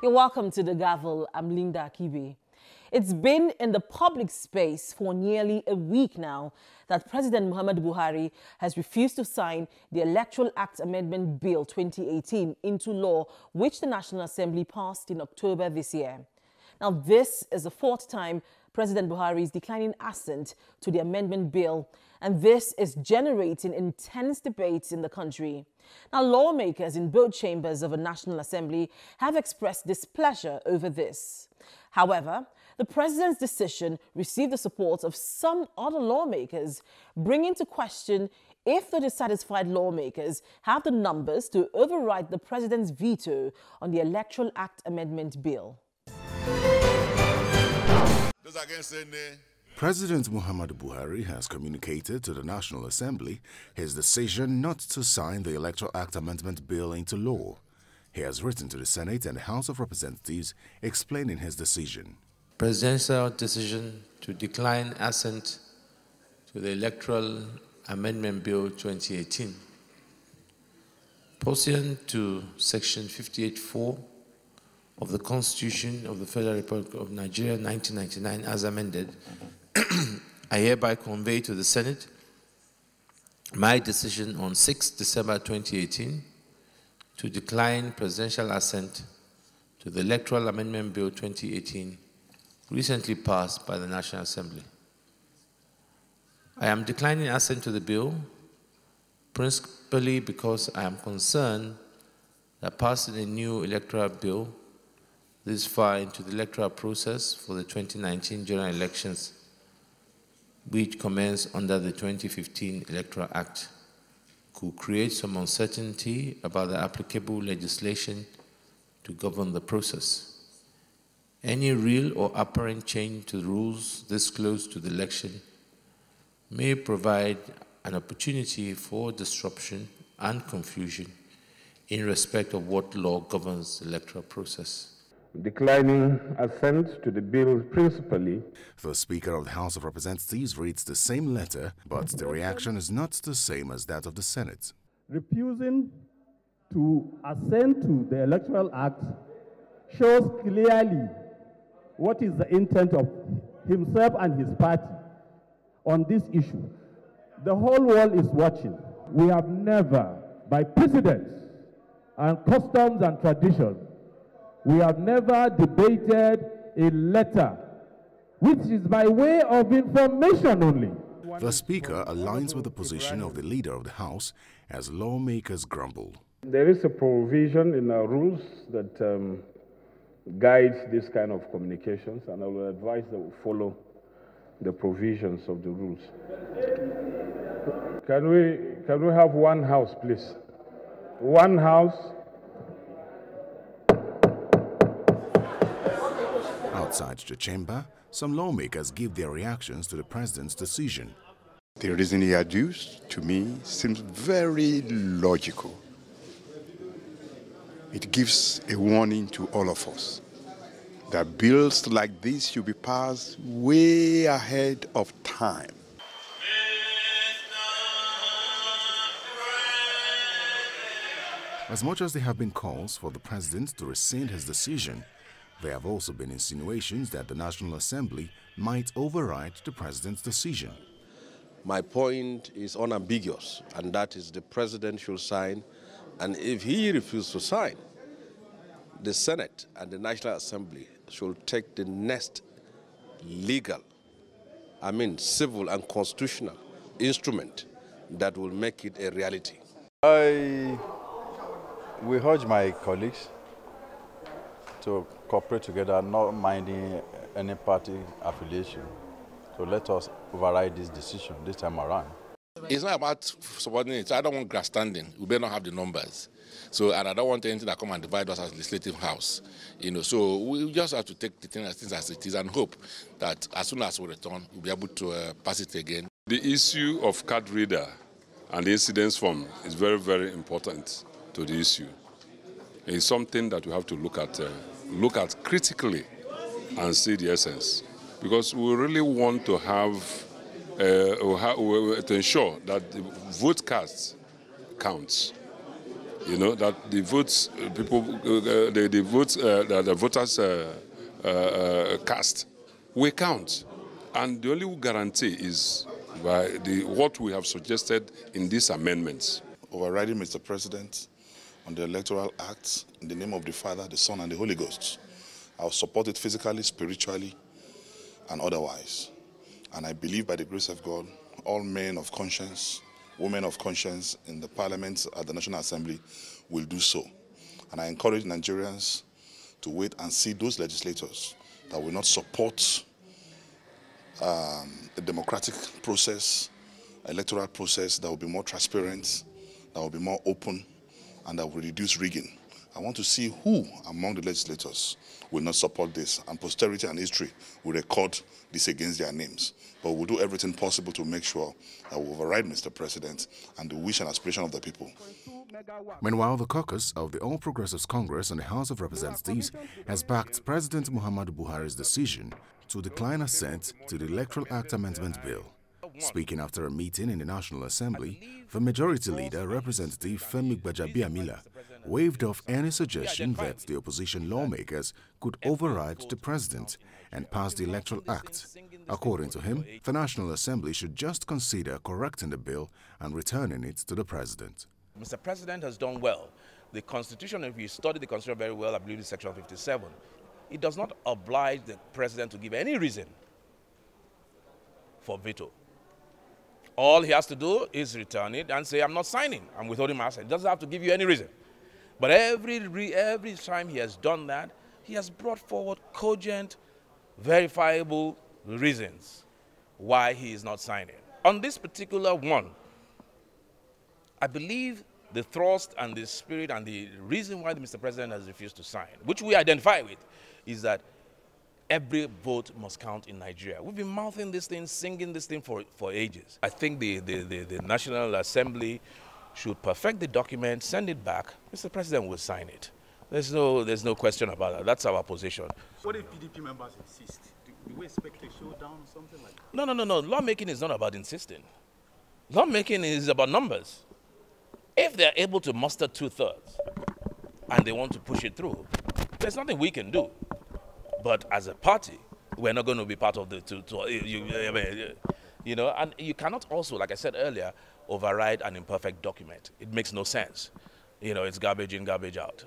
You're welcome to the Gavel. I'm Linda Akibe. It's been in the public space for nearly a week now that President Muhammadu Buhari has refused to sign the Electoral Act Amendment Bill 2018 into law, which the National Assembly passed in October this year. Now, this is the fourth time President Buhari is declining assent to the amendment bill, and this is generating intense debates in the country. Now, lawmakers in both chambers of the National Assembly have expressed displeasure over this. However, the president's decision received the support of some other lawmakers, bringing into question if the dissatisfied lawmakers have the numbers to override the president's veto on the Electoral Act Amendment Bill. President Muhammadu Buhari has communicated to the National Assembly his decision not to sign the Electoral Act Amendment Bill into law. He has written to the Senate and House of Representatives explaining his decision. Presidential decision to decline assent to the Electoral Amendment Bill 2018. Pursuant to Section 58(4) of the Constitution of the Federal Republic of Nigeria 1999 as amended, I hereby convey to the Senate my decision on 6 December 2018 to decline presidential assent to the Electoral Amendment Bill 2018 recently passed by the National Assembly. I am declining assent to the bill principally because I am concerned that passing a new electoral bill this far into the electoral process for the 2019 general elections, which commenced under the 2015 Electoral Act, could create some uncertainty about the applicable legislation to govern the process. Any real or apparent change to the rules this close to the election may provide an opportunity for disruption and confusion in respect of what law governs the electoral process. Declining assent to the bill principally. The Speaker of the House of Representatives reads the same letter, but the reaction is not the same as that of the Senate. Refusing to assent to the Electoral Act shows clearly what is the intent of himself and his party on this issue. The whole world is watching. We have never, by precedents and customs and traditions, we have never debated a letter which is by way of information only. The Speaker aligns with the position of the Leader of the House as lawmakers grumble. There is a provision in our rules that guides this kind of communications, and I will advise that we follow the provisions of the rules. Can we have one house, please? One house. Outside the chamber, some lawmakers give their reactions to the president's decision. The reason he adduced, to me, seems very logical. It gives a warning to all of us that bills like this should be passed way ahead of time. As much as there have been calls for the president to rescind his decision, there have also been insinuations that the National Assembly might override the president's decision. My point is unambiguous, and that is the president should sign, and if he refuses to sign, the Senate and the National Assembly should take the next civil and constitutional instrument that will make it a reality. We urge my colleagues to cooperate together, not minding any party affiliation. So let us override this decision this time around. It's not about subordinates. I don't want grandstanding. We better not have the numbers. And I don't want anything that come and divide us as legislative house. So we just have to take the things as it is and hope that as soon as we return, we'll be able to pass it again. The issue of card reader and the incidence form is very, very important to the issue. It's something that we have to look at critically and see the essence, because we really want to to ensure that the vote cast counts. you know, that the votes the voters cast will count. And the only guarantee is by what we have suggested in these amendments. Overriding Mr. President on the Electoral Act in the name of the Father, the Son, and the Holy Ghost. I will support it physically, spiritually, and otherwise. And I believe by the grace of God, all men of conscience, women of conscience in the Parliament at the National Assembly will do so. And I encourage Nigerians to wait and see those legislators that will not support a democratic process, electoral process that will be more transparent, that will be more open, and that will reduce rigging. I want to see who among the legislators will not support this, and posterity and history will record this against their names. But we'll do everything possible to make sure that we override Mr. President and the wish and aspiration of the people. Meanwhile, the caucus of the All Progressives Congress in the House of Representatives has backed President Muhammadu Buhari's decision to decline assent to the Electoral Act Amendment Bill. Speaking after a meeting in the National Assembly, the Majority Leader, Representative Femi Gbajabiamila, waved off any suggestion that the opposition lawmakers could override the President and pass the Electoral Act. According to him, the National Assembly should just consider correcting the bill and returning it to the President. Mr. President has done well. The Constitution, if you study the Constitution very well, I believe it's Section 57, it does not oblige the President to give any reason for veto. All he has to do is return it and say, I'm not signing, I'm withholding my assent. He doesn't have to give you any reason. But every time he has done that, he has brought forward cogent, verifiable reasons why he is not signing. On this particular one, I believe the thrust and the spirit and the reason why Mr. President has refused to sign, which we identify with, is that every vote must count in Nigeria. We've been mouthing this thing, singing this thing for ages. I think the National Assembly should perfect the document, send it back. Mr. President will sign it. There's no question about that. That's our position. What if PDP members insist? Do we expect a showdown or something like that? No. Lawmaking is not about insisting. Lawmaking is about numbers. If they're able to muster 2/3 and they want to push it through, there's nothing we can do. But as a party, we're not going to be part of the you know, and you cannot also, like I said earlier, override an imperfect document. It makes no sense. You know, it's garbage in, garbage out.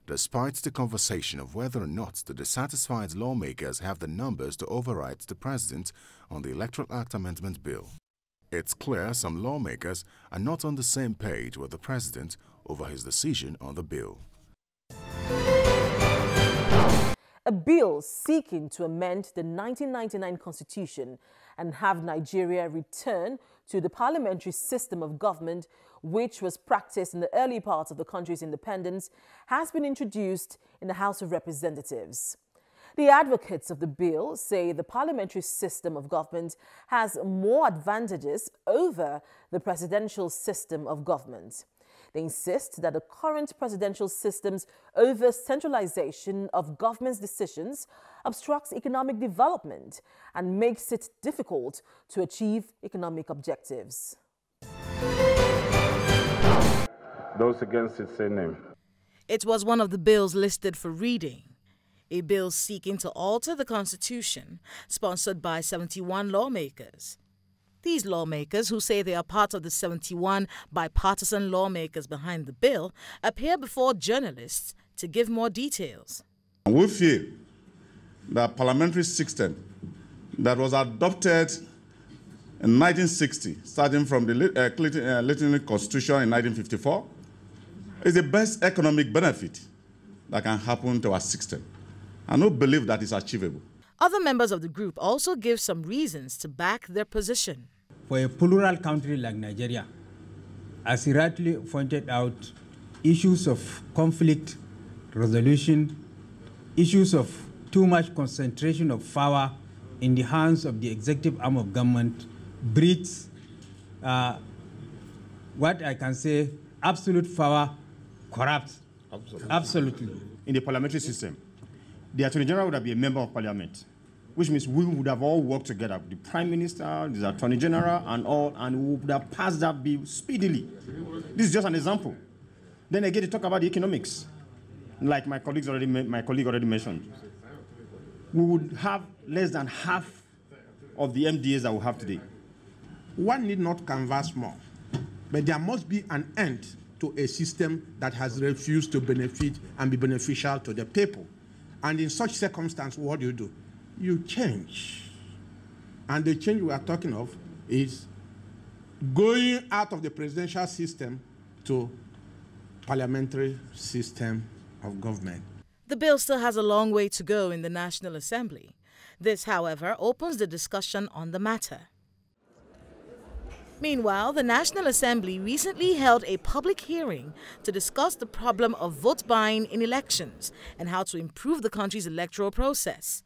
Despite the conversation of whether or not the dissatisfied lawmakers have the numbers to override the President on the Electoral Act Amendment Bill, it's clear some lawmakers are not on the same page with the President over his decision on the bill. A bill seeking to amend the 1999 Constitution and have Nigeria return to the parliamentary system of government, which was practiced in the early parts of the country's independence, has been introduced in the House of Representatives. The advocates of the bill say the parliamentary system of government has more advantages over the presidential system of government. They insist that the current presidential system's over-centralization of government's decisions obstructs economic development and makes it difficult to achieve economic objectives. Those against it say nay. It was one of the bills listed for reading. A bill seeking to alter the Constitution, sponsored by 71 lawmakers. These lawmakers, who say they are part of the 71 bipartisan lawmakers behind the bill, appear before journalists to give more details. We feel that parliamentary system that was adopted in 1960, starting from the Clinton Constitution in 1954, is the best economic benefit that can happen to our system. I don't believe that is achievable. Other members of the group also give some reasons to back their position. For a plural country like Nigeria, as he rightly pointed out, issues of conflict resolution, issues of too much concentration of power in the hands of the executive arm of government breeds what I can say, absolute power corrupts. Absolutely. In the parliamentary system, the Attorney General would have been a member of Parliament, which means we would have all worked together, the Prime Minister, the Attorney General, and all, and we would have passed that bill speedily. This is just an example. Then again, to talk about the economics, like my colleague already mentioned. We would have less than half of the MDAs that we have today. One need not canvass more, but there must be an end to a system that has refused to benefit and be beneficial to the people. And in such circumstance, what do? You change. And the change we are talking of is going out of the presidential system to parliamentary system of government. The bill still has a long way to go in the National Assembly. This, however, opens the discussion on the matter. Meanwhile, the National Assembly recently held a public hearing to discuss the problem of vote buying in elections and how to improve the country's electoral process.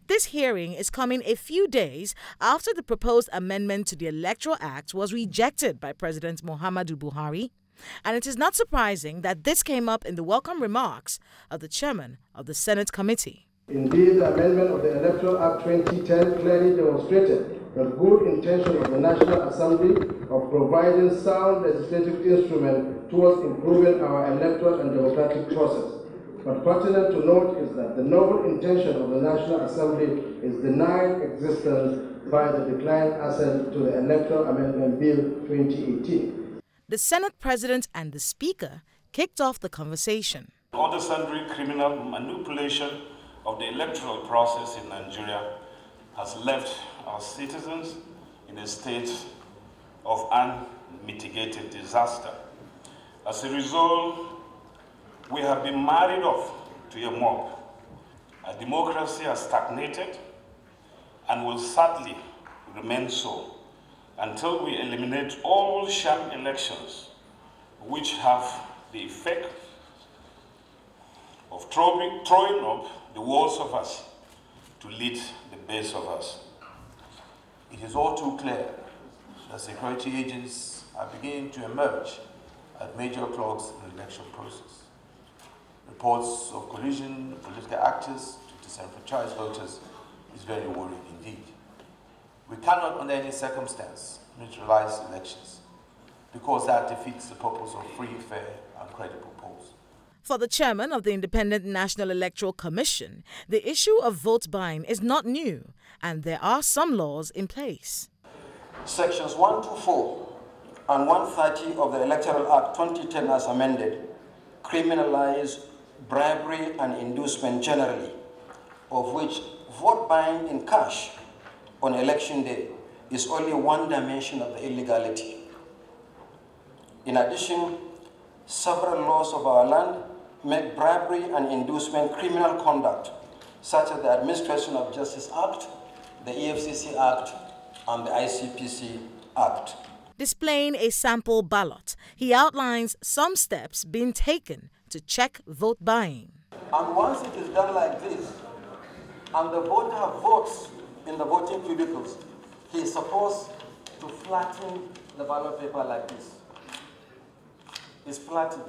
This hearing is coming a few days after the proposed amendment to the Electoral Act was rejected by President Muhammadu Buhari, and it is not surprising that this came up in the welcome remarks of the chairman of the Senate committee. Indeed, the amendment of the Electoral Act 2010 clearly demonstrated the good intention of the National Assembly of providing sound legislative instrument towards improving our electoral and democratic process. But pertinent to note is that the noble intention of the National Assembly is denied existence by the declined assent to the Electoral Amendment Bill 2018. The Senate President and the Speaker kicked off the conversation. Other sundry criminal manipulation of the electoral process in Nigeria has left our citizens in a state of unmitigated disaster. As a result, we have been married off to a mob. Our democracy has stagnated and will sadly remain so until we eliminate all sham elections which have the effect of throwing up the walls of us to lead the base of us. It is all too clear that security agents are beginning to emerge at major clogs in the election process. Reports of collusion of political actors to disenfranchise voters is very worrying indeed. We cannot, under any circumstance, neutralize elections because that defeats the purpose of free, fair, and credible polls. For the chairman of the Independent National Electoral Commission, the issue of vote buying is not new, and there are some laws in place. Sections 124 and 130 of the Electoral Act 2010 as amended criminalize bribery and inducement generally, of which vote buying in cash on election day is only one dimension of the illegality. In addition, several laws of our land make bribery and inducement criminal conduct, such as the Administration of Justice Act, the EFCC Act, and the ICPC Act. Displaying a sample ballot, he outlines some steps being taken to check vote buying. And once it is done like this, and the voter votes in the voting cubicles, he is supposed to flatten the ballot paper like this. It's flattened.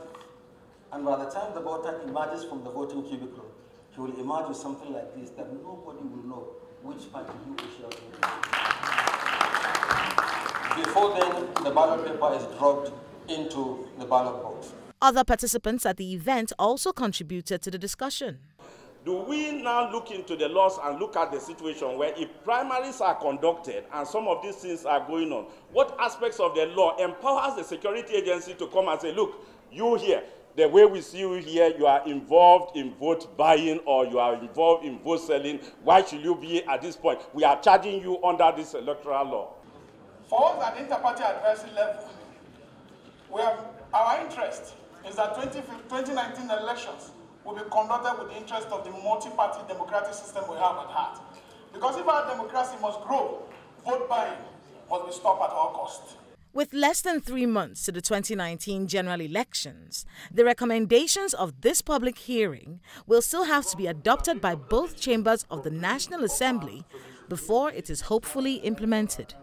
And by the time the voter emerges from the voting cubicle, he will emerge with something like this that nobody will know which party he or she is voting. Before then, the ballot paper is dropped into the ballot box. Other participants at the event also contributed to the discussion. Do we now look into the laws and look at the situation where if primaries are conducted and some of these things are going on, what aspects of the law empowers the security agency to come and say, look, you here, the way we see you here, you are involved in vote buying or you are involved in vote selling. Why should you be at this point? We are charging you under this electoral law. For us at the inter-party advisory level, our interest is that 2019 elections will be conducted with the interest of the multi-party democratic system we have at heart. Because if our democracy must grow, vote buying must be stopped at all costs. With less than 3 months to the 2019 general elections, the recommendations of this public hearing will still have to be adopted by both chambers of the National Assembly before it is hopefully implemented.